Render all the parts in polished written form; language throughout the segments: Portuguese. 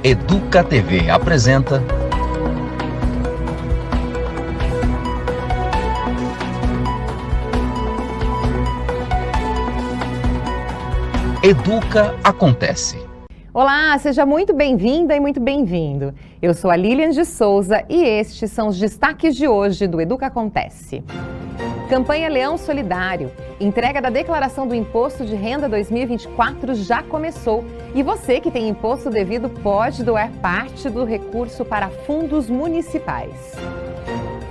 Educa TV apresenta Educa Acontece. Olá, seja muito bem-vinda e muito bem-vindo. Eu sou a Lilian de Souza e estes são os destaques de hoje do Educa Acontece. Campanha Leão Solidário. Entrega da declaração do Imposto de Renda 2024 já começou. E você que tem imposto devido pode doar parte do recurso para fundos municipais.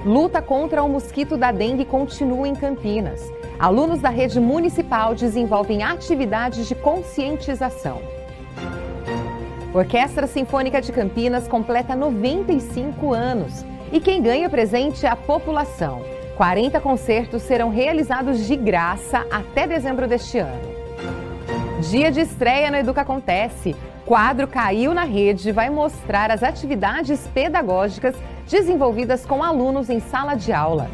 Luta contra o mosquito da dengue continua em Campinas. Alunos da rede municipal desenvolvem atividades de conscientização. Orquestra Sinfônica de Campinas completa 95 anos. E quem ganha presente é a população. 40 concertos serão realizados de graça até dezembro deste ano. Dia de estreia no Educa Acontece. Quadro Caiu na Rede vai mostrar as atividades pedagógicas desenvolvidas com alunos em sala de aula.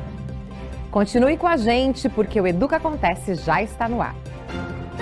Continue com a gente, porque o Educa Acontece já está no ar.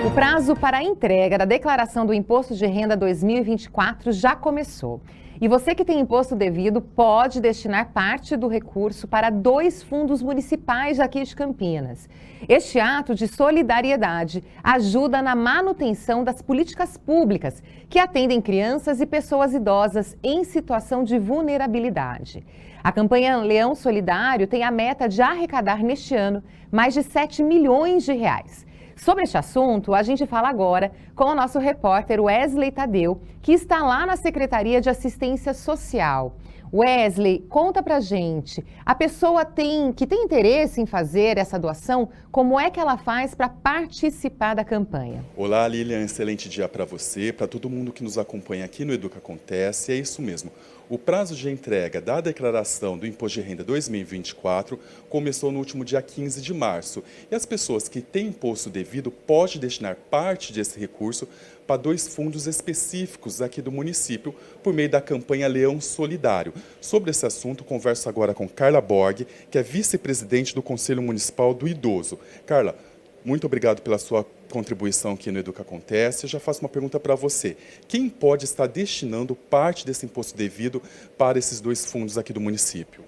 O prazo para a entrega da declaração do Imposto de Renda 2024 já começou. E você que tem imposto devido pode destinar parte do recurso para 2 fundos municipais aqui de Campinas. Este ato de solidariedade ajuda na manutenção das políticas públicas que atendem crianças e pessoas idosas em situação de vulnerabilidade. A campanha Leão Solidário tem a meta de arrecadar neste ano mais de 7 milhões de reais. Sobre este assunto, a gente fala agora com o nosso repórter Wesley Tadeu, que está lá na Secretaria de Assistência Social. Wesley, conta pra gente, a pessoa que tem interesse em fazer essa doação, como é que ela faz para participar da campanha? Olá, Lilian, excelente dia para você, para todo mundo que nos acompanha aqui no Educa Acontece, é isso mesmo. O prazo de entrega da declaração do Imposto de Renda 2024 começou no último dia 15 de março. E as pessoas que têm imposto devido podem destinar parte desse recurso para 2 fundos específicos aqui do município, por meio da campanha Leão Solidário. Sobre esse assunto, converso agora com Carla Borg, que é vice-presidente do Conselho Municipal do Idoso. Carla, muito obrigado pela sua contribuição aqui no Educa Acontece. Eu já faço uma pergunta para você. Quem pode estar destinando parte desse imposto devido para esses 2 fundos aqui do município?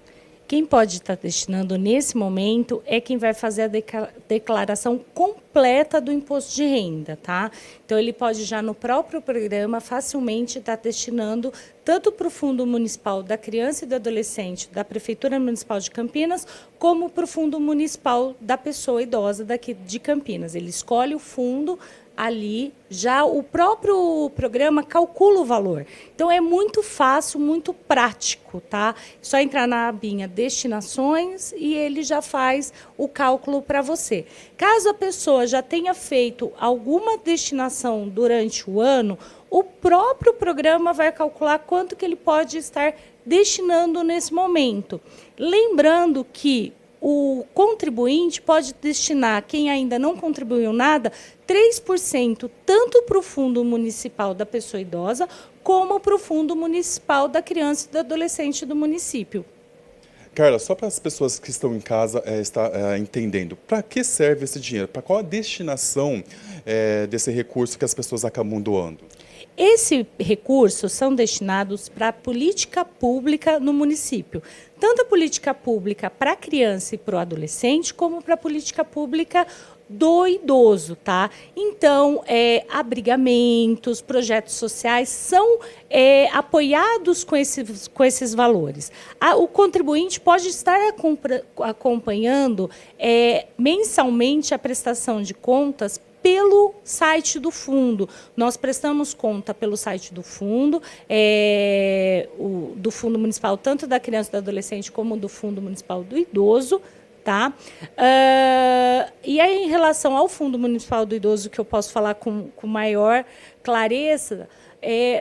Quem pode estar destinando nesse momento é quem vai fazer a declaração completa do imposto de renda, tá? Então, ele pode já no próprio programa facilmente estar destinando tanto para o Fundo Municipal da Criança e do Adolescente da Prefeitura Municipal de Campinas, como para o Fundo Municipal da Pessoa Idosa daqui de Campinas. Ele escolhe o fundo ali, já o próprio programa calcula o valor. Então, é muito fácil, muito prático, tá? Só entrar na abinha destinações e ele já faz o cálculo para você. Caso a pessoa já tenha feito alguma destinação durante o ano, o próprio programa vai calcular quanto que ele pode estar destinando nesse momento. Lembrando que o contribuinte pode destinar, quem ainda não contribuiu nada, 3% tanto para o Fundo Municipal da Pessoa Idosa, como para o Fundo Municipal da Criança e do Adolescente do município. Carla, só para as pessoas que estão em casa entendendo, para que serve esse dinheiro? Para qual a destinação desse recurso que as pessoas acabam doando? Esses recursos são destinados para a política pública no município. Tanto a política pública para a criança e para o adolescente, como para a política pública do idoso, tá? Então, abrigamentos, projetos sociais são apoiados com esses valores. O contribuinte pode estar acompanhando mensalmente a prestação de contas pelo site do fundo. Nós prestamos conta pelo site do fundo, do Fundo Municipal, tanto da criança e do adolescente, como do Fundo Municipal do Idoso, tá? E aí, em relação ao Fundo Municipal do Idoso, que eu posso falar com maior clareza,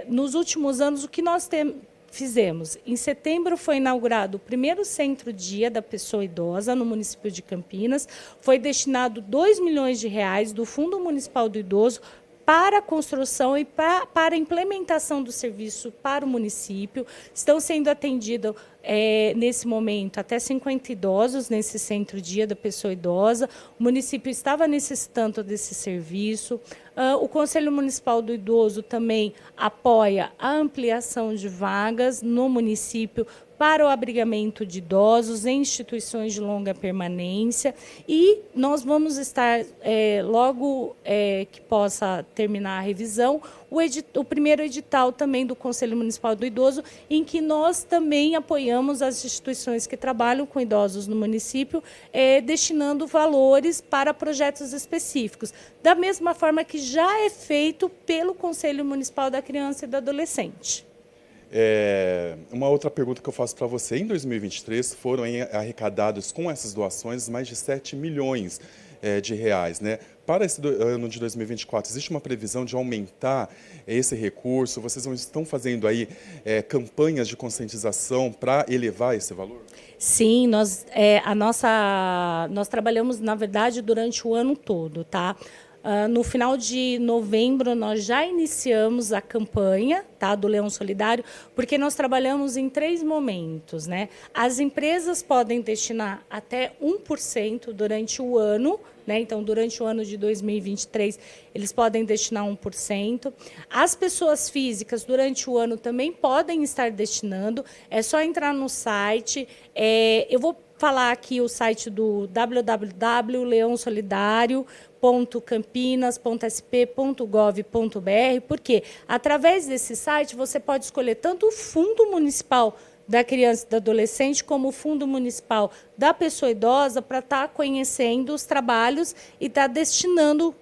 nos últimos anos, o que nós fizemos? Em setembro foi inaugurado o primeiro centro-dia da pessoa idosa no município de Campinas. Foi destinado 2 milhões de reais do Fundo Municipal do Idoso para a construção e para a implementação do serviço para o município. Estão sendo atendidos nesse momento, até 50 idosos nesse centro-dia da pessoa idosa. O município estava necessitando desse serviço. O Conselho Municipal do Idoso também apoia a ampliação de vagas no município para o abrigamento de idosos em instituições de longa permanência, e nós vamos estar, logo que possa terminar a revisão, o primeiro edital também do Conselho Municipal do Idoso, em que nós também apoiamos as instituições que trabalham com idosos no município, destinando valores para projetos específicos, da mesma forma que já é feito pelo Conselho Municipal da Criança e do Adolescente. Uma outra pergunta que eu faço para você: em 2023 foram arrecadados com essas doações mais de 7 milhões de reais, né? Para esse ano de 2024, existe uma previsão de aumentar esse recurso? Vocês estão fazendo aí campanhas de conscientização para elevar esse valor? Sim, nós trabalhamos, na verdade, durante o ano todo, tá? No final de novembro, nós já iniciamos a campanha, tá, do Leão Solidário, porque nós trabalhamos em 3 momentos, né? As empresas podem destinar até 1% durante o ano, né? Então, durante o ano de 2023, eles podem destinar 1%. As pessoas físicas, durante o ano, também podem estar destinando. É só entrar no site. Eu vou falar aqui o site do www.leonsolidario.campinas.sp.gov.br, porque através desse site você pode escolher tanto o Fundo Municipal da Criança e do Adolescente como o Fundo Municipal da Pessoa Idosa, para estar conhecendo os trabalhos e estar destinando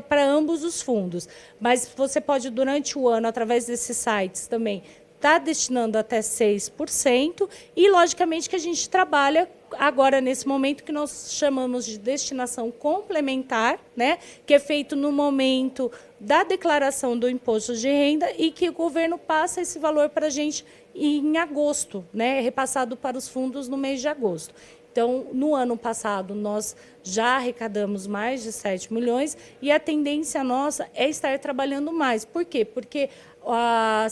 para ambos os fundos. Mas você pode, durante o ano, através desses sites também, está destinando até 6%, e, logicamente, que a gente trabalha agora, nesse momento, que nós chamamos de destinação complementar, né, que é feito no momento da declaração do imposto de renda, e que o governo passa esse valor para a gente em agosto, né, repassado para os fundos no mês de agosto. Então, no ano passado, nós já arrecadamos mais de 7 milhões, e a tendência nossa é estar trabalhando mais. Por quê? Porque a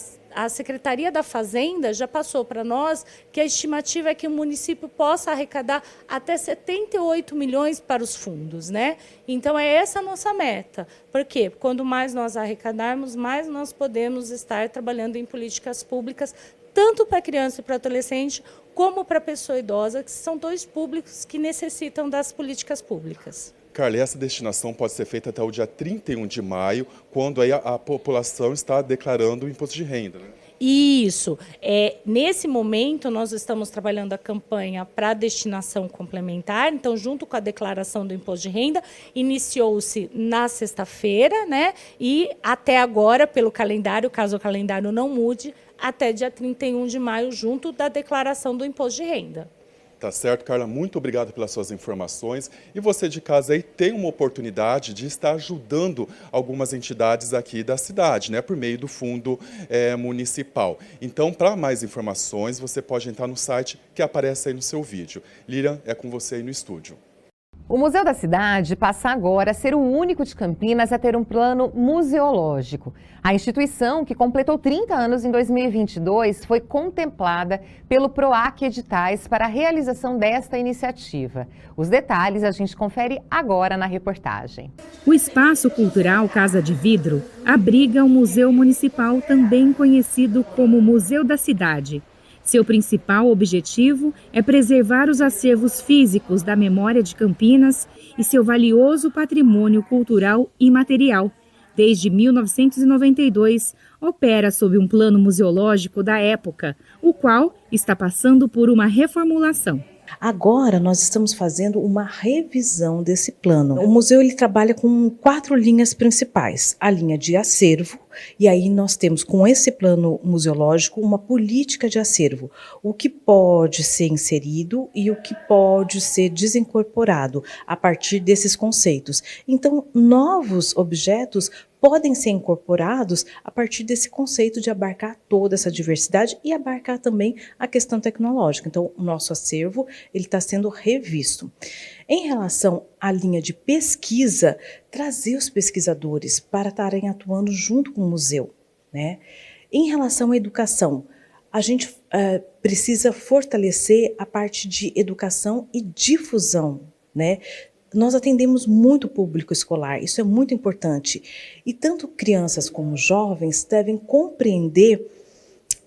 Secretaria da Fazenda já passou para nós que a estimativa é que o município possa arrecadar até 78 milhões para os fundos, né? Então, é essa a nossa meta. Por quê? Quando mais nós arrecadarmos, mais nós podemos estar trabalhando em políticas públicas, tanto para criança e para adolescente, como para a pessoa idosa, que são 2 públicos que necessitam das políticas públicas. Carla, essa destinação pode ser feita até o dia 31 de maio, quando aí a população está declarando o imposto de renda, né? Isso. Nesse momento, nós estamos trabalhando a campanha para destinação complementar. Então, junto com a declaração do imposto de renda, iniciou-se na sexta-feira, né? E até agora, pelo calendário, caso o calendário não mude, até dia 31 de maio, junto da declaração do imposto de renda. Tá certo, Carla, muito obrigado pelas suas informações. E você de casa aí tem uma oportunidade de estar ajudando algumas entidades aqui da cidade, né, por meio do fundo municipal. Então, para mais informações, você pode entrar no site que aparece aí no seu vídeo. Lilian, é com você aí no estúdio. O Museu da Cidade passa agora a ser o único de Campinas a ter um plano museológico. A instituição, que completou 30 anos em 2022, foi contemplada pelo PROAC Editais para a realização desta iniciativa. Os detalhes a gente confere agora na reportagem. O Espaço Cultural Casa de Vidro abriga o Museu Municipal, também conhecido como Museu da Cidade. Seu principal objetivo é preservar os acervos físicos da memória de Campinas e seu valioso patrimônio cultural e material. Desde 1992, opera sob um plano museológico da época, o qual está passando por uma reformulação. Agora nós estamos fazendo uma revisão desse plano. O museu ele trabalha com 4 linhas principais. A linha de acervo, e aí nós temos com esse plano museológico uma política de acervo. O que pode ser inserido e o que pode ser desincorporado a partir desses conceitos. Então, novos objetos podem ser incorporados a partir desse conceito de abarcar toda essa diversidade e abarcar também a questão tecnológica. Então, o nosso acervo ele está sendo revisto. Em relação à linha de pesquisa, trazer os pesquisadores para estarem atuando junto com o museu, né? Em relação à educação, a gente precisa fortalecer a parte de educação e difusão, né? Nós atendemos muito o público escolar, isso é muito importante. E tanto crianças como jovens devem compreender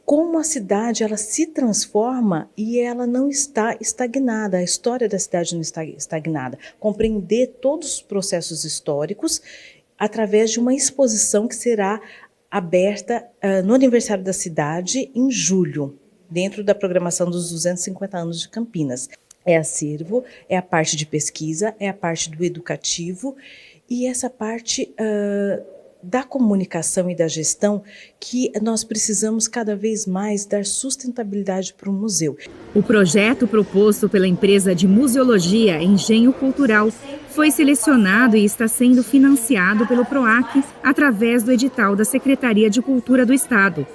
como a cidade ela se transforma e ela não está estagnada, a história da cidade não está estagnada. Compreender todos os processos históricos através de uma exposição que será aberta no aniversário da cidade em julho, dentro da programação dos 250 anos de Campinas. É acervo, é a parte de pesquisa, é a parte do educativo e essa parte da comunicação e da gestão que nós precisamos cada vez mais dar sustentabilidade para o museu. O projeto proposto pela empresa de museologia Engenho Cultural foi selecionado e está sendo financiado pelo PROAC através do edital da Secretaria de Cultura do Estado.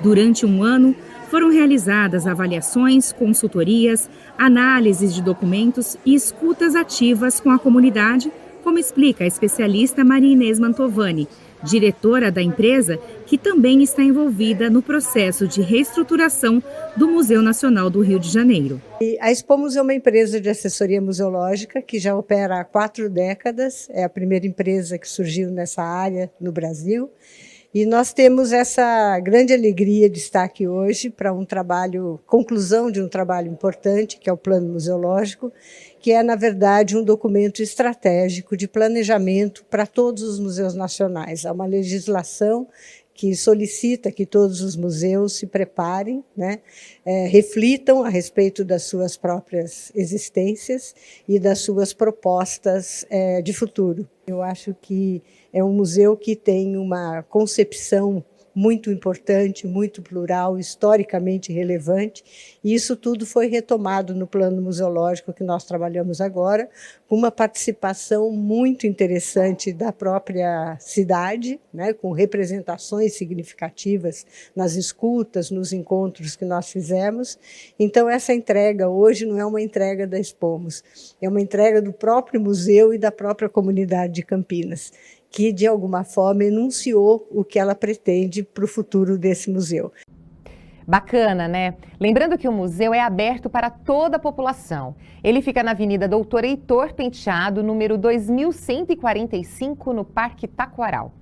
Durante um ano, foram realizadas avaliações, consultorias, análises de documentos e escutas ativas com a comunidade, como explica a especialista Maria Inês Mantovani, diretora da empresa, que também está envolvida no processo de reestruturação do Museu Nacional do Rio de Janeiro. A Expomos é uma empresa de assessoria museológica que já opera há 4 décadas, é a primeira empresa que surgiu nessa área no Brasil. E nós temos essa grande alegria de estar aqui hoje para conclusão de um trabalho importante, que é o Plano Museológico, que é, na verdade, um documento estratégico de planejamento para todos os museus nacionais. Há uma legislação que solicita que todos os museus se preparem, né, reflitam a respeito das suas próprias existências e das suas propostas de futuro. Eu acho que é um museu que tem uma concepção muito importante, muito plural, historicamente relevante, e isso tudo foi retomado no plano museológico que nós trabalhamos agora, com uma participação muito interessante da própria cidade, né, com representações significativas nas escutas, nos encontros que nós fizemos. Então essa entrega hoje não é uma entrega da Expomos, é uma entrega do próprio museu e da própria comunidade de Campinas, que, de alguma forma, enunciou o que ela pretende para o futuro desse museu. Bacana, né? Lembrando que o museu é aberto para toda a população. Ele fica na Avenida Doutor Heitor Penteado, número 2145, no Parque Taquaral.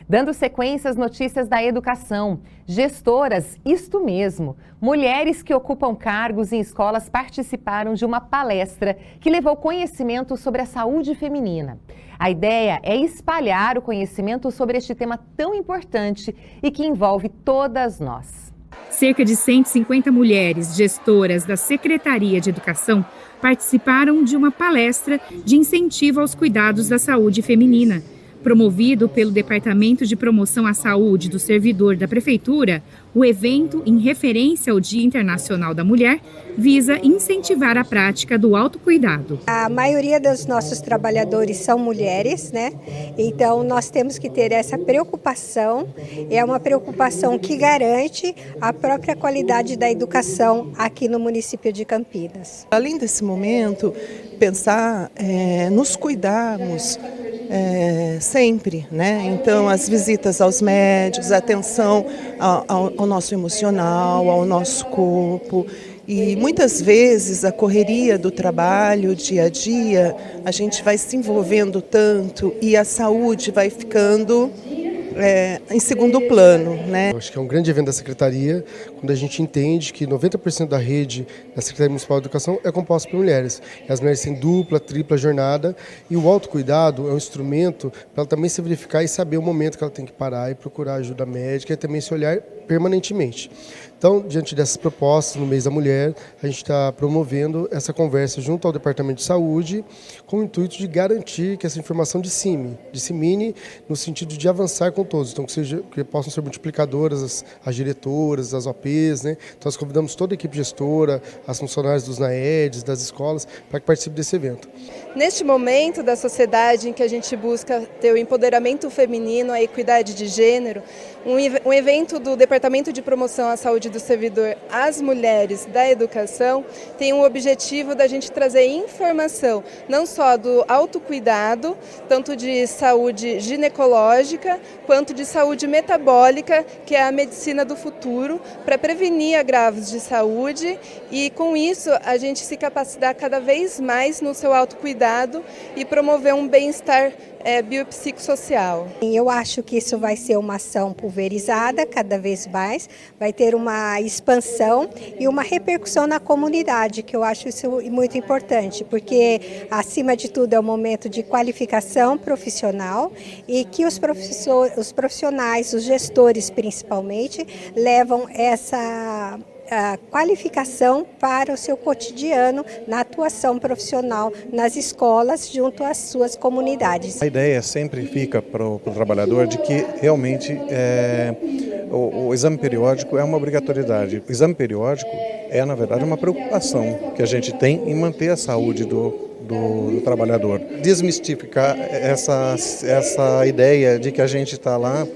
Dando sequência às notícias da educação, gestoras, isto mesmo, mulheres que ocupam cargos em escolas participaram de uma palestra que levou conhecimento sobre a saúde feminina. A ideia é espalhar o conhecimento sobre este tema tão importante e que envolve todas nós. Cerca de 150 mulheres gestoras da Secretaria de Educação participaram de uma palestra de incentivo aos cuidados da saúde feminina. Promovido pelo Departamento de Promoção à Saúde do Servidor da Prefeitura, o evento, em referência ao Dia Internacional da Mulher, visa incentivar a prática do autocuidado. A maioria dos nossos trabalhadores são mulheres, né? Então nós temos que ter essa preocupação, é uma preocupação que garante a própria qualidade da educação aqui no município de Campinas. Além desse momento, pensar nos cuidarmos sempre, né? Então as visitas aos médicos, a atenção ao nosso emocional, ao nosso corpo. E muitas vezes a correria do trabalho, dia a dia, a gente vai se envolvendo tanto e a saúde vai ficando em segundo plano, né? Eu acho que é um grande evento da Secretaria, quando a gente entende que 90% da rede da Secretaria Municipal de Educação é composta por mulheres. E as mulheres têm dupla, tripla jornada, e o autocuidado é um instrumento para ela também se verificar e saber o momento que ela tem que parar e procurar ajuda médica e também se olhar permanentemente. Então, diante dessas propostas, no mês da mulher, a gente está promovendo essa conversa junto ao Departamento de Saúde, com o intuito de garantir que essa informação dissemine no sentido de avançar com todos. Então, que possam ser multiplicadoras as diretoras, as OPs, né? Então, nós convidamos toda a equipe gestora, as funcionárias dos NAEDs, das escolas, para que participe desse evento. Neste momento da sociedade em que a gente busca ter o empoderamento feminino, a equidade de gênero, um evento do Departamento de Promoção à Saúde saúde do servidor às mulheres da educação tem o objetivo da gente trazer informação, não só do autocuidado, tanto de saúde ginecológica, quanto de saúde metabólica, que é a medicina do futuro, para prevenir agravos de saúde e, com isso, a gente se capacitar cada vez mais no seu autocuidado e promover um bem-estar biopsicossocial. Eu acho que isso vai ser uma ação pulverizada cada vez mais, vai ter uma expansão e uma repercussão na comunidade, que eu acho isso muito importante, porque acima de tudo é um momento de qualificação profissional e que os profissionais, os gestores principalmente, levam essa qualificação para o seu cotidiano na atuação profissional nas escolas junto às suas comunidades. A ideia sempre fica para o trabalhador de que realmente o exame periódico é uma obrigatoriedade. O exame periódico é, na verdade, uma preocupação que a gente tem em manter a saúde do trabalhador. Desmistificar essa ideia de que a gente está lá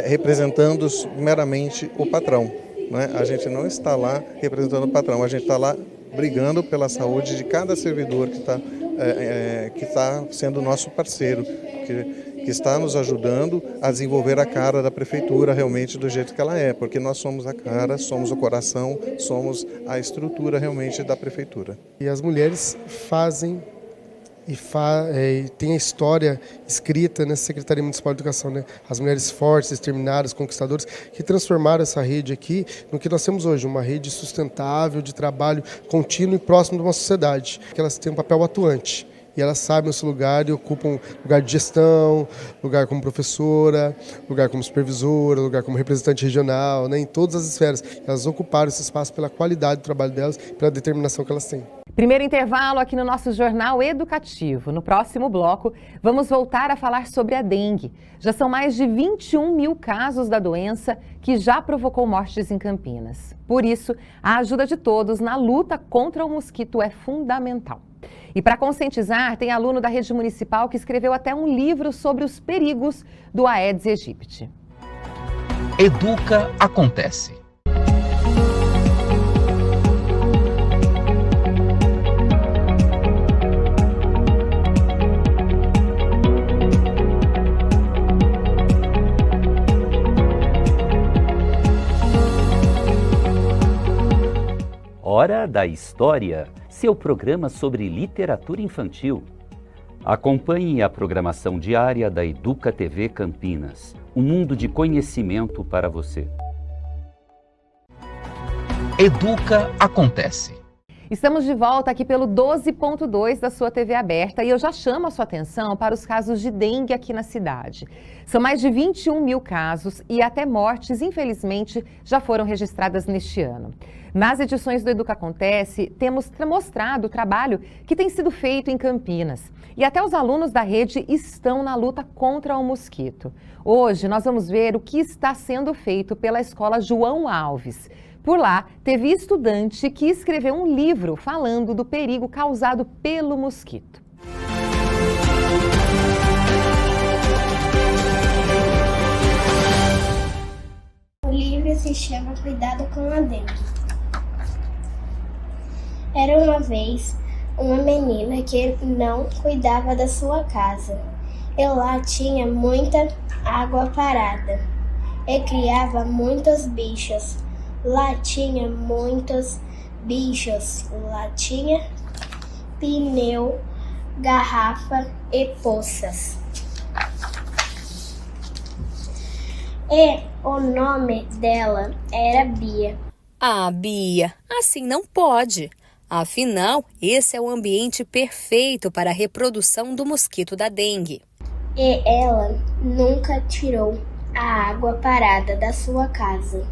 representando meramente o patrão. A gente não está lá representando o patrão, a gente está lá brigando pela saúde de cada servidor que está sendo nosso parceiro, que está nos ajudando a desenvolver a cara da prefeitura realmente do jeito que ela é, porque nós somos a cara, somos o coração, somos a estrutura realmente da prefeitura. E as mulheres fazem e tem a história escrita nessa Secretaria Municipal de Educação, né? As mulheres fortes, determinadas, conquistadoras, que transformaram essa rede aqui no que nós temos hoje, uma rede sustentável, de trabalho contínuo e próximo de uma sociedade, que elas têm um papel atuante. E elas sabem o seu lugar e ocupam lugar de gestão, lugar como professora, lugar como supervisora, lugar como representante regional, né? Em todas as esferas. Elas ocuparam esse espaço pela qualidade do trabalho delas, pela determinação que elas têm. Primeiro intervalo aqui no nosso Jornal Educativo. No próximo bloco, vamos voltar a falar sobre a dengue. Já são mais de 21 mil casos da doença que já provocou mortes em Campinas. Por isso, a ajuda de todos na luta contra o mosquito é fundamental. E para conscientizar, tem aluno da rede municipal que escreveu até um livro sobre os perigos do Aedes aegypti. Educa Acontece. Hora da História, seu programa sobre literatura infantil. Acompanhe a programação diária da Educa TV Campinas, um mundo de conhecimento para você. Educa Acontece. Estamos de volta aqui pelo 12.2 da sua TV aberta e eu já chamo a sua atenção para os casos de dengue aqui na cidade. São mais de 21 mil casos e até mortes, infelizmente, já foram registradas neste ano. Nas edições do Educa Acontece, temos mostrado o trabalho que tem sido feito em Campinas. E até os alunos da rede estão na luta contra o mosquito. Hoje nós vamos ver o que está sendo feito pela Escola João Alves. Por lá, teve estudante que escreveu um livro falando do perigo causado pelo mosquito. O livro se chama Cuidado com a Dengue. Era uma vez uma menina que não cuidava da sua casa. E lá tinha muita água parada e criava muitos bichos. Lá tinha muitos bichos. Lá tinha pneu, garrafa e poças. E o nome dela era Bia. Ah, Bia, assim não pode. Afinal, esse é o ambiente perfeito para a reprodução do mosquito da dengue. E ela nunca tirou a água parada da sua casa.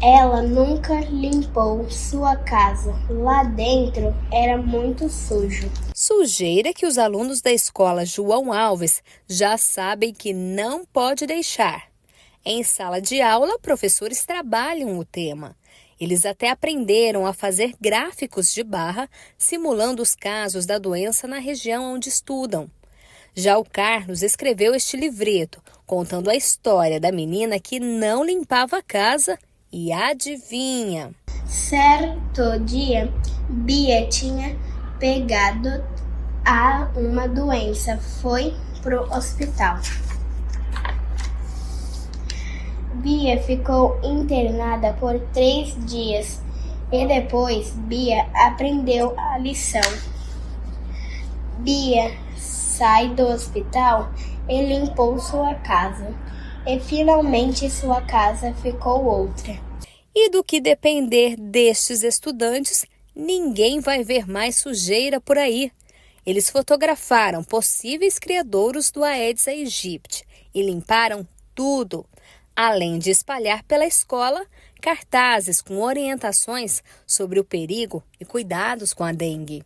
Ela nunca limpou sua casa. Lá dentro era muito sujo. Sujeira que os alunos da escola João Alves já sabem que não pode deixar. Em sala de aula, professores trabalham o tema. Eles até aprenderam a fazer gráficos de barra, simulando os casos da doença na região onde estudam. Já o Carlos escreveu este livreto, contando a história da menina que não limpava a casa e adivinha. Certo dia, Bia tinha pegado uma doença, foi pro hospital. Bia ficou internada por 3 dias e depois Bia aprendeu a lição. Bia sai do hospital e limpou sua casa. E finalmente sua casa ficou outra. E do que depender destes estudantes, ninguém vai ver mais sujeira por aí. Eles fotografaram possíveis criadouros do Aedes aegypti e limparam tudo, além de espalhar pela escola cartazes com orientações sobre o perigo e cuidados com a dengue.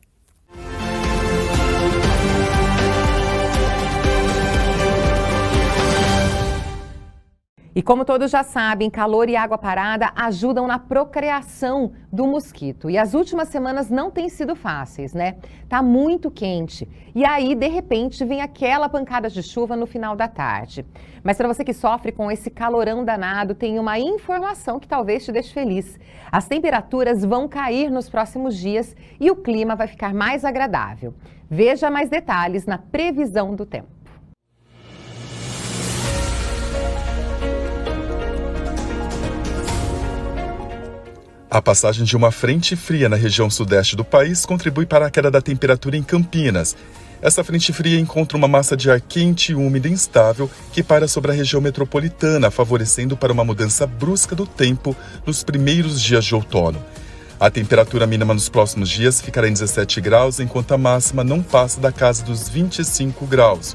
E como todos já sabem, calor e água parada ajudam na procriação do mosquito. E as últimas semanas não têm sido fáceis, né? Tá muito quente. E aí, de repente, vem aquela pancada de chuva no final da tarde. Mas para você que sofre com esse calorão danado, tem uma informação que talvez te deixe feliz. As temperaturas vão cair nos próximos dias e o clima vai ficar mais agradável. Veja mais detalhes na previsão do tempo. A passagem de uma frente fria na região sudeste do país contribui para a queda da temperatura em Campinas. Essa frente fria encontra uma massa de ar quente, úmida e instável que paira sobre a região metropolitana, favorecendo para uma mudança brusca do tempo nos primeiros dias de outono. A temperatura mínima nos próximos dias ficará em 17 graus, enquanto a máxima não passa da casa dos 25 graus.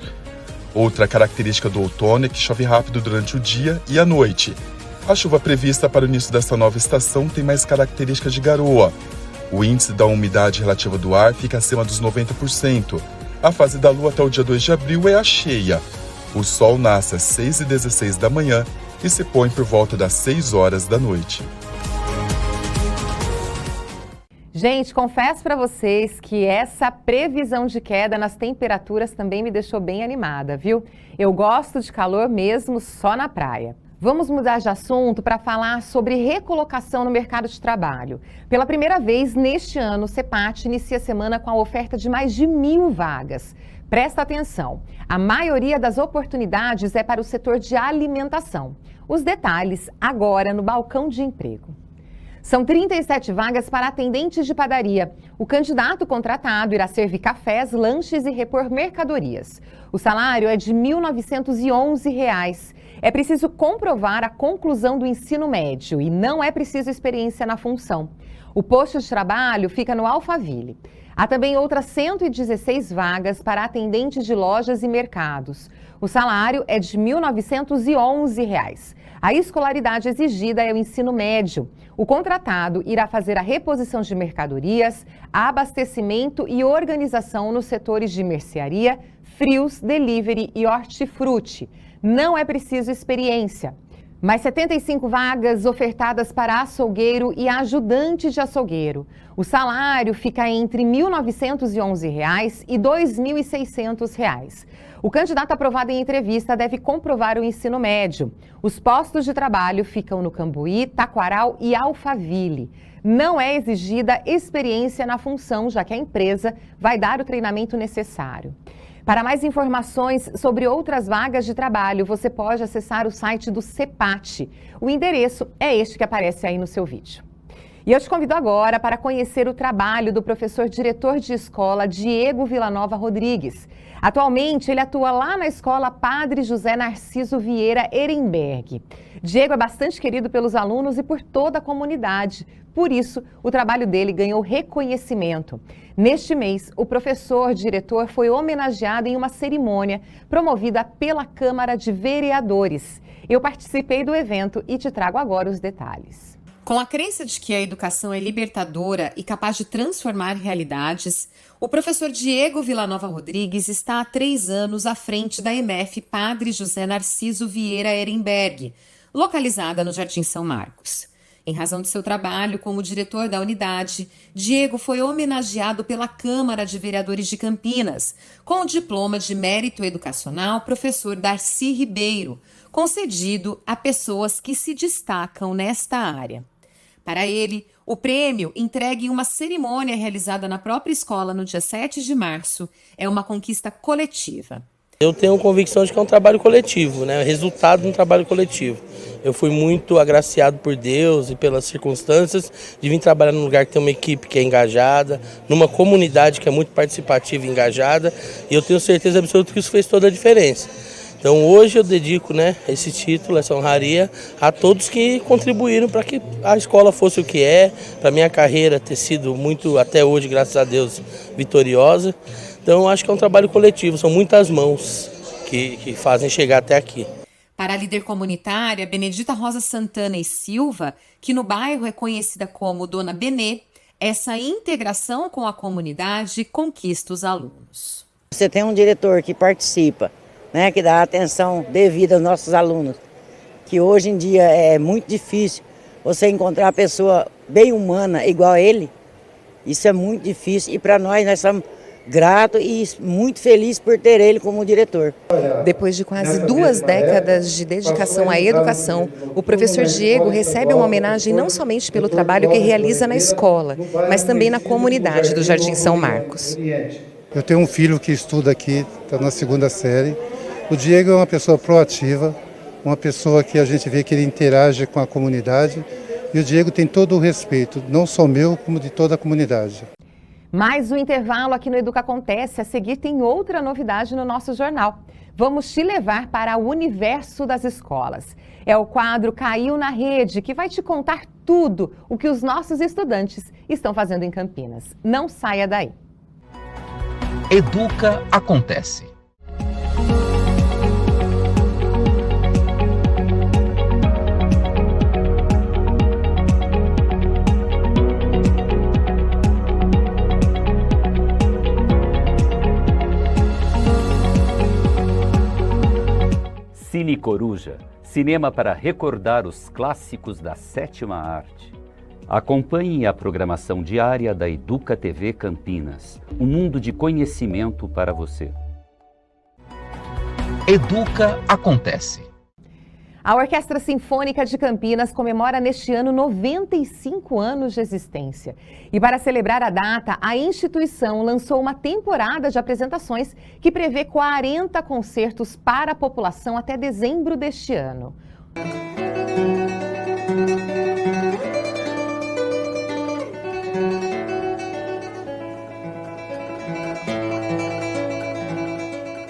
Outra característica do outono é que chove rápido durante o dia e a noite. A chuva prevista para o início desta nova estação tem mais características de garoa. O índice da umidade relativa do ar fica acima dos 90%. A fase da lua até o dia 2 de abril é a cheia. O sol nasce às 6h16 da manhã e se põe por volta das 6 horas da noite. Gente, confesso para vocês que essa previsão de queda nas temperaturas também me deixou bem animada, viu? Eu gosto de calor mesmo só na praia. Vamos mudar de assunto para falar sobre recolocação no mercado de trabalho. Pela primeira vez neste ano, o CEPAT inicia a semana com a oferta de mais de 1.000 vagas. Presta atenção, a maioria das oportunidades é para o setor de alimentação. Os detalhes agora no balcão de emprego. São 37 vagas para atendentes de padaria. O candidato contratado irá servir cafés, lanches e repor mercadorias. O salário é de R$ 1.911. É preciso comprovar a conclusão do ensino médio e não é preciso experiência na função. O posto de trabalho fica no Alphaville. Há também outras 116 vagas para atendentes de lojas e mercados. O salário é de R$ 1.911. A escolaridade exigida é o ensino médio. O contratado irá fazer a reposição de mercadorias, abastecimento e organização nos setores de mercearia, frios, delivery e hortifruti. Não é preciso experiência. Mais 75 vagas ofertadas para açougueiro e ajudante de açougueiro. O salário fica entre R$ 1.911 e R$ 2.600. O candidato aprovado em entrevista deve comprovar o ensino médio. Os postos de trabalho ficam no Cambuí, Taquaral e Alphaville. Não é exigida experiência na função, já que a empresa vai dar o treinamento necessário. Para mais informações sobre outras vagas de trabalho, você pode acessar o site do CEPAT. O endereço é este que aparece aí no seu vídeo. E eu te convido agora para conhecer o trabalho do professor diretor de escola Diego Villanova Rodrigues. Atualmente, ele atua lá na escola Padre José Narciso Vieira Ehrenberg. Diego é bastante querido pelos alunos e por toda a comunidade. Por isso, o trabalho dele ganhou reconhecimento. Neste mês, o professor diretor foi homenageado em uma cerimônia promovida pela Câmara de Vereadores. Eu participei do evento e te trago agora os detalhes. Com a crença de que a educação é libertadora e capaz de transformar realidades, o professor Diego Villanova Rodrigues está há 3 anos à frente da EMF Padre José Narciso Vieira Ehrenberg, localizada no Jardim São Marcos. Em razão de seu trabalho como diretor da unidade, Diego foi homenageado pela Câmara de Vereadores de Campinas, com o diploma de mérito educacional professor Darcy Ribeiro, concedido a pessoas que se destacam nesta área. Para ele, o prêmio, entregue em uma cerimônia realizada na própria escola no dia 7 de março, é uma conquista coletiva. Eu tenho convicção de que é um trabalho coletivo, né? Resultado de um trabalho coletivo. Eu fui muito agraciado por Deus e pelas circunstâncias de vir trabalhar num lugar que tem uma equipe que é engajada, numa comunidade que é muito participativa e engajada, e eu tenho certeza absoluta que isso fez toda a diferença. Então hoje eu dedico, né, esse título, essa honraria, a todos que contribuíram para que a escola fosse o que é, para a minha carreira ter sido muito, até hoje, graças a Deus, vitoriosa. Então, acho que é um trabalho coletivo, são muitas mãos que fazem chegar até aqui. Para a líder comunitária Benedita Rosa Santana e Silva, que no bairro é conhecida como Dona Benê, essa integração com a comunidade conquista os alunos. Você tem um diretor que participa, né, que dá atenção devida aos nossos alunos, que hoje em dia é muito difícil você encontrar uma pessoa bem humana igual a ele. Isso é muito difícil e para nós estamos grato e muito feliz por ter ele como diretor. Depois de quase 2 décadas de dedicação à educação, o professor Diego recebe uma homenagem não somente pelo trabalho que realiza na escola, mas também na comunidade do Jardim São Marcos. Eu tenho um filho que estuda aqui, está na 2ª série. O Diego é uma pessoa proativa, uma pessoa que a gente vê que ele interage com a comunidade. E o Diego tem todo o respeito, não só meu, como de toda a comunidade. Mais um intervalo aqui no Educa Acontece. A seguir tem outra novidade no nosso jornal. Vamos te levar para o universo das escolas. É o quadro Caiu na Rede, que vai te contar tudo o que os nossos estudantes estão fazendo em Campinas. Não saia daí. Educa Acontece. Cine Coruja, cinema para recordar os clássicos da 7ª arte. Acompanhe a programação diária da Educa TV Campinas, um mundo de conhecimento para você. Educa Acontece. A Orquestra Sinfônica de Campinas comemora neste ano 95 anos de existência. E para celebrar a data, a instituição lançou uma temporada de apresentações que prevê 40 concertos para a população até dezembro deste ano.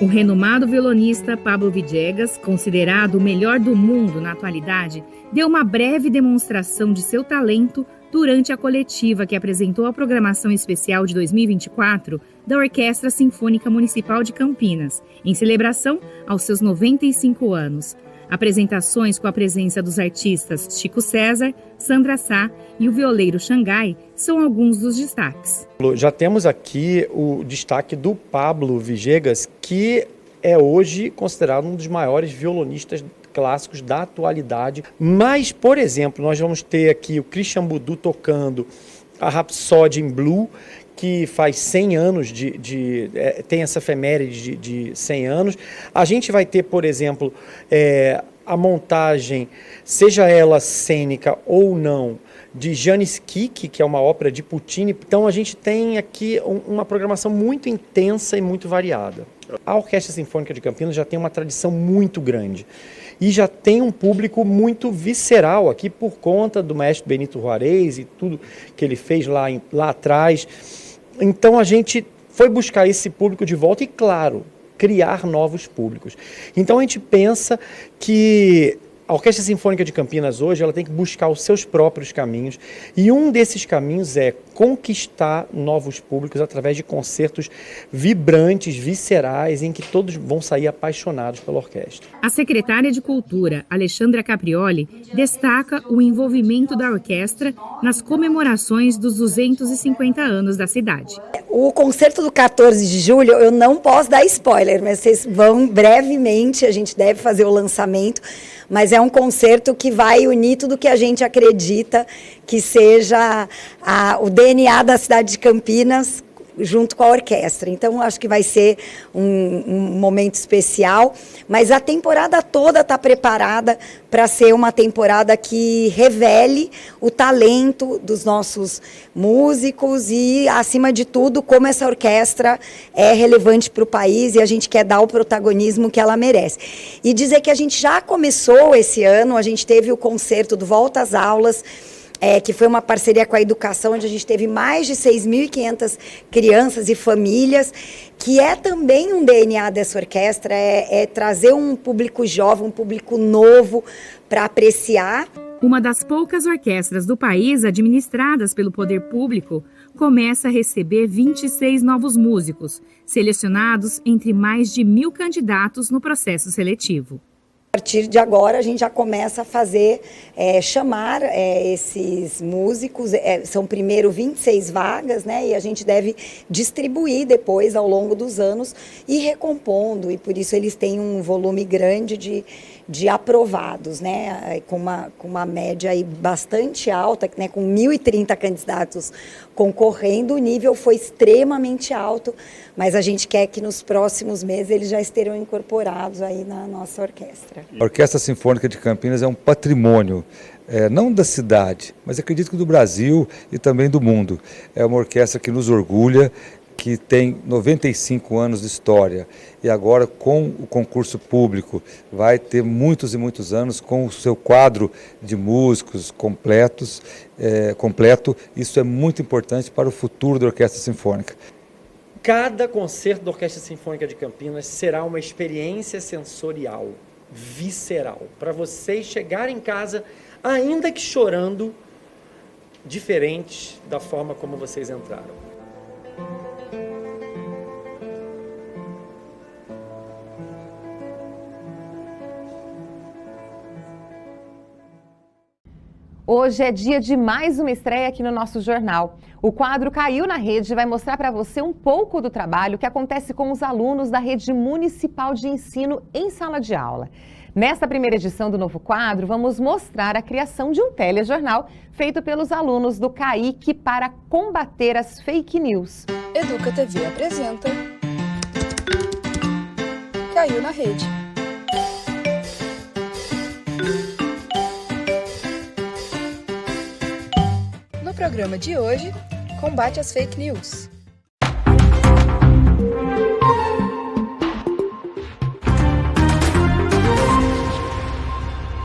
O renomado violonista Pablo Villegas, considerado o melhor do mundo na atualidade, deu uma breve demonstração de seu talento durante a coletiva que apresentou a programação especial de 2024 da Orquestra Sinfônica Municipal de Campinas, em celebração aos seus 95 anos. Apresentações com a presença dos artistas Chico César, Sandra Sá e o violeiro Xangai são alguns dos destaques. Já temos aqui o destaque do Pablo Villegas, que é hoje considerado um dos maiores violonistas clássicos da atualidade. Mas, por exemplo, nós vamos ter aqui o Christian Budu tocando a Rhapsody in Blue, que faz 100 anos, tem essa efeméride de 100 anos. A gente vai ter, por exemplo, a montagem, seja ela cênica ou não, de Janis Kik, que é uma ópera de Puccini. Então a gente tem aqui uma programação muito intensa e muito variada. A Orquestra Sinfônica de Campinas já tem uma tradição muito grande e já tem um público muito visceral aqui por conta do maestro Benito Juarez e tudo que ele fez lá atrás. Então a gente foi buscar esse público de volta e, claro, criar novos públicos. Então a gente pensa que a Orquestra Sinfônica de Campinas hoje ela tem que buscar os seus próprios caminhos e um desses caminhos é conquistar novos públicos através de concertos vibrantes, viscerais, em que todos vão sair apaixonados pela orquestra. A secretária de Cultura, Alexandra Caprioli, destaca o envolvimento da orquestra nas comemorações dos 250 anos da cidade. O concerto do 14 de julho, eu não posso dar spoiler, mas vocês vão brevemente, a gente deve fazer o lançamento, mas é um concerto que vai unir tudo que a gente acredita que seja o DNA da cidade de Campinas, junto com a orquestra. Então, acho que vai ser um momento especial, mas a temporada toda está preparada para ser uma temporada que revele o talento dos nossos músicos e, acima de tudo, como essa orquestra é relevante para o país e a gente quer dar o protagonismo que ela merece. E dizer que a gente já começou esse ano, a gente teve o concerto do Volta às Aulas, que foi uma parceria com a educação, onde a gente teve mais de 6.500 crianças e famílias, que é também um DNA dessa orquestra, é trazer um público jovem, um público novo para apreciar. Uma das poucas orquestras do país administradas pelo poder público começa a receber 26 novos músicos, selecionados entre mais de 1.000 candidatos no processo seletivo. A partir de agora, a gente já começa a fazer, chamar esses músicos, são primeiro 26 vagas, né, e a gente deve distribuir depois, ao longo dos anos, e recompondo, e por isso eles têm um volume grande de aprovados, né, com uma média aí bastante alta, né, com 1.030 candidatos concorrendo, o nível foi extremamente alto, mas a gente quer que nos próximos meses eles já estejam incorporados aí na nossa orquestra. A Orquestra Sinfônica de Campinas é um patrimônio, não da cidade, mas acredito que do Brasil e também do mundo. É uma orquestra que nos orgulha, que tem 95 anos de história e agora com o concurso público vai ter muitos e muitos anos com o seu quadro de músicos completo. Isso é muito importante para o futuro da Orquestra Sinfônica. Cada concerto da Orquestra Sinfônica de Campinas será uma experiência sensorial, visceral, para vocês chegarem em casa, ainda que chorando, diferentes da forma como vocês entraram. Hoje é dia de mais uma estreia aqui no nosso jornal. O quadro Caiu na Rede vai mostrar para você um pouco do trabalho que acontece com os alunos da Rede Municipal de Ensino em sala de aula. Nesta primeira edição do novo quadro, vamos mostrar a criação de um telejornal feito pelos alunos do CAIC para combater as fake news. Educa TV apresenta Caiu na Rede. No programa de hoje, combate às fake news.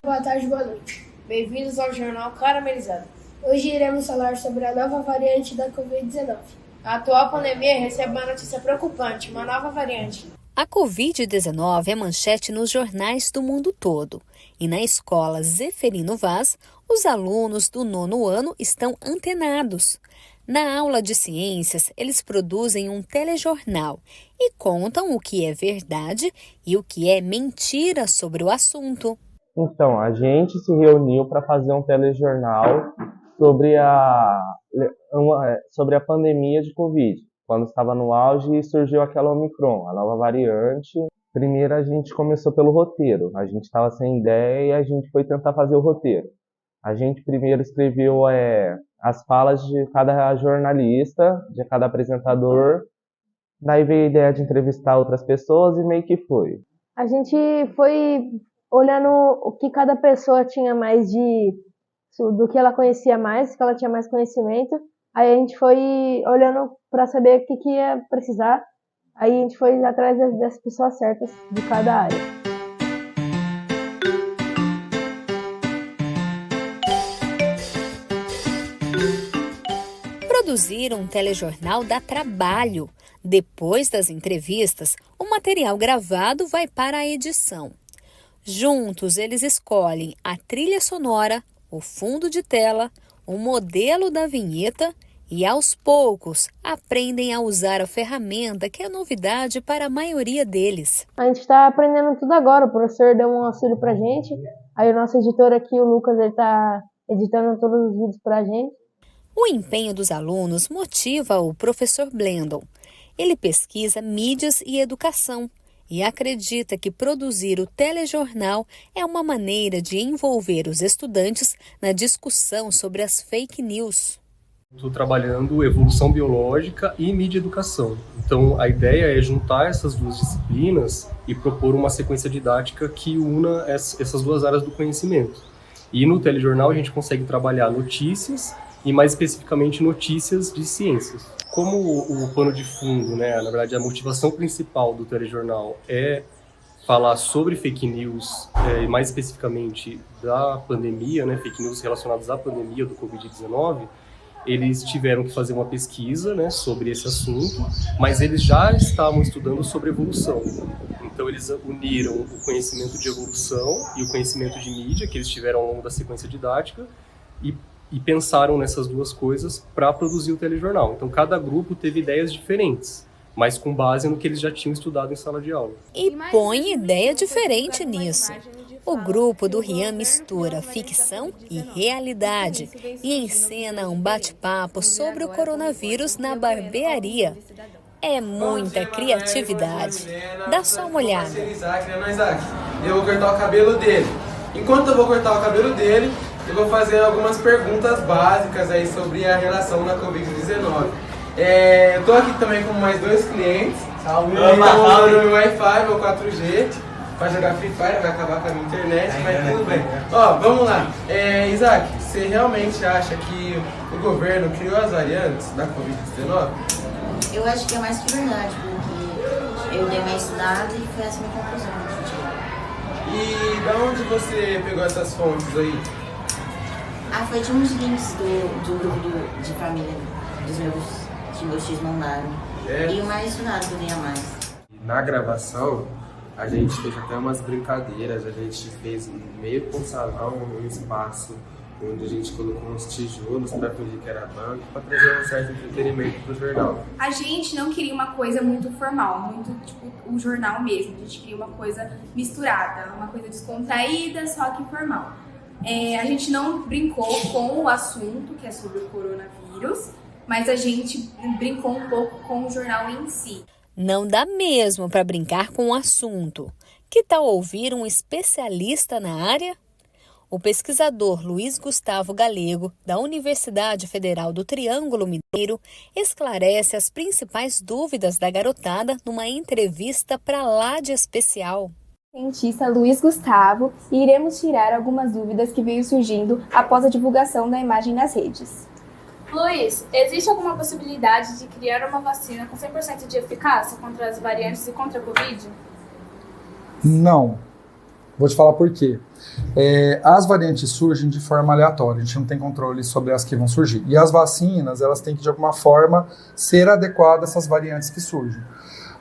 Boa tarde, boa noite. Bem-vindos ao Jornal Caramelizado. Hoje iremos falar sobre a nova variante da Covid-19. A atual pandemia recebe uma notícia preocupante, uma nova variante. A Covid-19 é manchete nos jornais do mundo todo. E na escola Zeferino Vaz, os alunos do 9º ano estão antenados. Na aula de ciências, eles produzem um telejornal e contam o que é verdade e o que é mentira sobre o assunto. Então, a gente se reuniu para fazer um telejornal sobre a pandemia de Covid. Quando estava no auge, surgiu aquela Omicron, a nova variante. Primeiro a gente começou pelo roteiro. A gente estava sem ideia e a gente foi tentar fazer o roteiro. A gente primeiro escreveu as falas de cada jornalista, de cada apresentador. Daí veio a ideia de entrevistar outras pessoas e meio que foi. A gente foi olhando o que cada pessoa tinha mais do que ela conhecia mais, que ela tinha mais conhecimento. Aí a gente foi olhando para saber o que ia precisar. Aí a gente foi atrás das pessoas certas de cada área. Produzir um telejornal dá trabalho. Depois das entrevistas, o material gravado vai para a edição. Juntos, eles escolhem a trilha sonora, o fundo de tela, o modelo da vinheta e, aos poucos, aprendem a usar a ferramenta que é novidade para a maioria deles. A gente está aprendendo tudo agora, o professor deu um auxílio para a gente, aí o nosso editor aqui, o Lucas, ele está editando todos os vídeos para a gente. O empenho dos alunos motiva o professor Blendon. Ele pesquisa mídias e educação. e acredita que produzir o telejornal é uma maneira de envolver os estudantes na discussão sobre as fake news. Estou trabalhando evolução biológica e mídia e educação. Então, a ideia é juntar essas duas disciplinas e propor uma sequência didática que una essas duas áreas do conhecimento. E no telejornal a gente consegue trabalhar notícias e, mais especificamente, notícias de ciências. Como o pano de fundo, né, na verdade, a motivação principal do telejornal é falar sobre fake news, e mais especificamente da pandemia, né, fake news relacionadas à pandemia do Covid-19, eles tiveram que fazer uma pesquisa, né, sobre esse assunto, mas eles já estavam estudando sobre evolução. Então eles uniram o conhecimento de evolução e o conhecimento de mídia que eles tiveram ao longo da sequência didática e pensaram nessas duas coisas para produzir o telejornal. Então cada grupo teve ideias diferentes, mas com base no que eles já tinham estudado em sala de aula. E põe ideia diferente nisso. O grupo do Rian mistura ficção e realidade e encena um bate-papo sobre o coronavírus na barbearia. É muita criatividade. Dá só uma olhada. Eu vou cortar o cabelo dele. Enquanto eu vou cortar o cabelo dele, eu vou fazer algumas perguntas básicas aí sobre a relação da Covid-19. Eu tô aqui também com mais 2 clientes. Estão usando meu Wi-Fi, meu 4G. Para jogar Free Fire, vai acabar com a minha internet, mas tudo bem. Ó, vamos lá. Isaac, você realmente acha que o governo criou as variantes da Covid-19? Eu acho que é mais que verdade, porque eu dei uma estudada e foi essa a minha conclusão. E da onde você pegou essas fontes aí? Foi de uns links do grupo de família que meus tios mandaram. E o mais estudado que eu dei a mais. Na gravação, a gente fez até umas brincadeiras, a gente fez meio com salão, um espaço onde a gente colocou uns tijolos para fingir que era banco, para trazer um certo entretenimento para o jornal. A gente não queria uma coisa muito formal, muito tipo um jornal mesmo, a gente queria uma coisa misturada, uma coisa descontraída, só que formal. A gente não brincou com o assunto, que é sobre o coronavírus, mas a gente brincou um pouco com o jornal em si. Não dá mesmo para brincar com o assunto. Que tal ouvir um especialista na área? O pesquisador Luiz Gustavo Galego, da Universidade Federal do Triângulo Mineiro, esclarece as principais dúvidas da garotada numa entrevista para lá de especial. Cientista Luiz Gustavo, e iremos tirar algumas dúvidas que veio surgindo após a divulgação da imagem nas redes. Luiz, existe alguma possibilidade de criar uma vacina com 100% de eficácia contra as variantes e contra a Covid? Não. Vou te falar por quê. As variantes surgem de forma aleatória, a gente não tem controle sobre as que vão surgir. E as vacinas, elas têm que, de alguma forma, ser adequadas a essas variantes que surgem.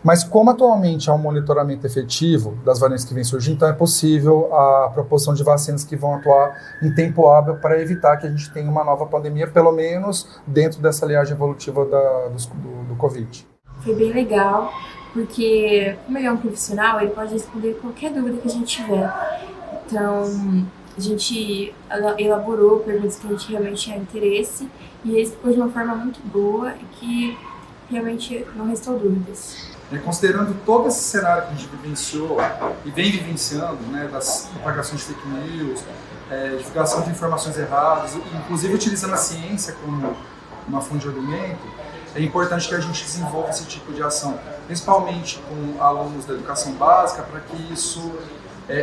Mas como atualmente há um monitoramento efetivo das variantes que vêm surgindo, então é possível a proposição de vacinas que vão atuar em tempo hábil para evitar que a gente tenha uma nova pandemia, pelo menos dentro dessa linhagem evolutiva do Covid. Foi bem legal, porque como ele é um profissional, ele pode responder qualquer dúvida que a gente tiver. Então, a gente elaborou perguntas que a gente realmente tinha interesse e ele explicou de uma forma muito boa e que realmente não restou dúvidas. Considerando todo esse cenário que a gente vivenciou e vem vivenciando, né, das propagações de fake news, divulgação de informações erradas, inclusive utilizando a ciência como uma fonte de argumento, é importante que a gente desenvolva esse tipo de ação, principalmente com alunos da educação básica, para que isso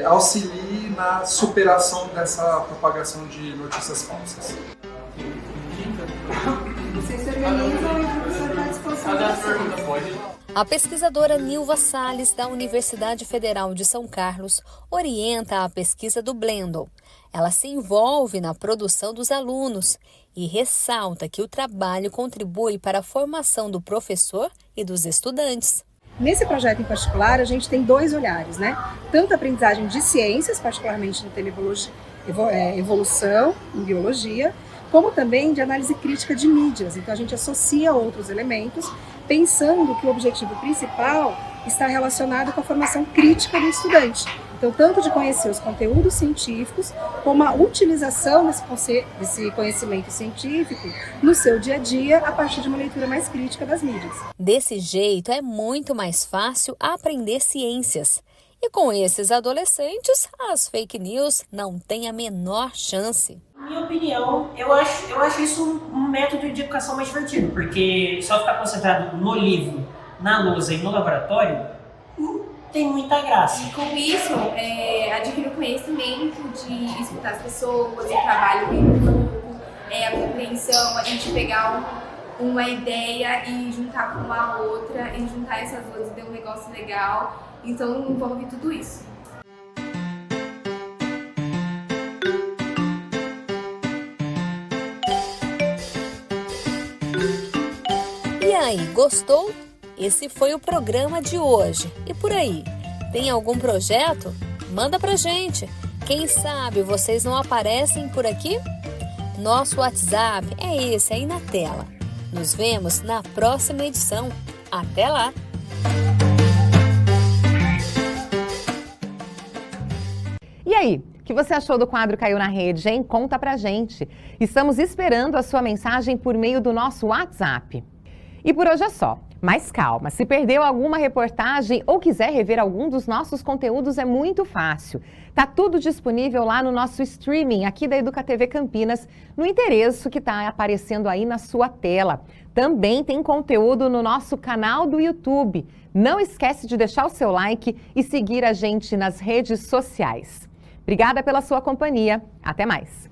auxilie na superação dessa propagação de notícias falsas. Vocês se organizam e o professor está à disposição. A pesquisadora Nilva Salles, da Universidade Federal de São Carlos, orienta a pesquisa do Blendle. Ela se envolve na produção dos alunos e ressalta que o trabalho contribui para a formação do professor e dos estudantes. Nesse projeto em particular, a gente tem 2 olhares, né? Tanto a aprendizagem de ciências, particularmente no tema evolução, em biologia, como também de análise crítica de mídias. Então a gente associa outros elementos, pensando que o objetivo principal está relacionado com a formação crítica do estudante. Então, tanto de conhecer os conteúdos científicos, como a utilização desse conhecimento científico no seu dia a dia, a partir de uma leitura mais crítica das mídias. Desse jeito, é muito mais fácil aprender ciências. E com esses adolescentes, as fake news não têm a menor chance. Na minha opinião, eu acho isso um método de educação mais divertido, porque só ficar concentrado no livro, na lousa e no laboratório, tem muita graça. E com isso, adquire o conhecimento de escutar as pessoas, o trabalho em grupo, a compreensão, a gente pegar uma ideia e juntar com a outra, e juntar essas duas e ter um negócio legal. Então envolve tudo isso. E aí, gostou? Esse foi o programa de hoje. E por aí, tem algum projeto? Manda pra gente. Quem sabe vocês não aparecem por aqui? Nosso WhatsApp é esse aí na tela. Nos vemos na próxima edição. Até lá! E aí, o que você achou do quadro Caiu na Rede, hein? Conta pra gente. Estamos esperando a sua mensagem por meio do nosso WhatsApp. E por hoje é só. Mas calma, se perdeu alguma reportagem ou quiser rever algum dos nossos conteúdos, é muito fácil. Tá tudo disponível lá no nosso streaming aqui da Educa TV Campinas, no endereço que está aparecendo aí na sua tela. Também tem conteúdo no nosso canal do YouTube. Não esquece de deixar o seu like e seguir a gente nas redes sociais. Obrigada pela sua companhia. Até mais.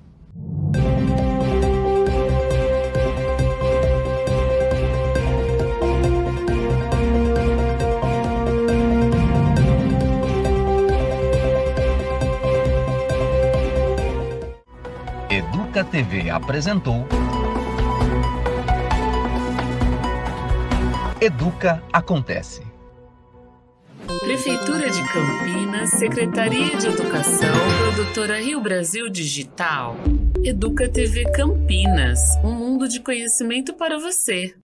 Educa TV apresentou Educa Acontece. Prefeitura de Campinas, Secretaria de Educação, Produtora Rio Brasil Digital. Educa TV Campinas, um mundo de conhecimento para você.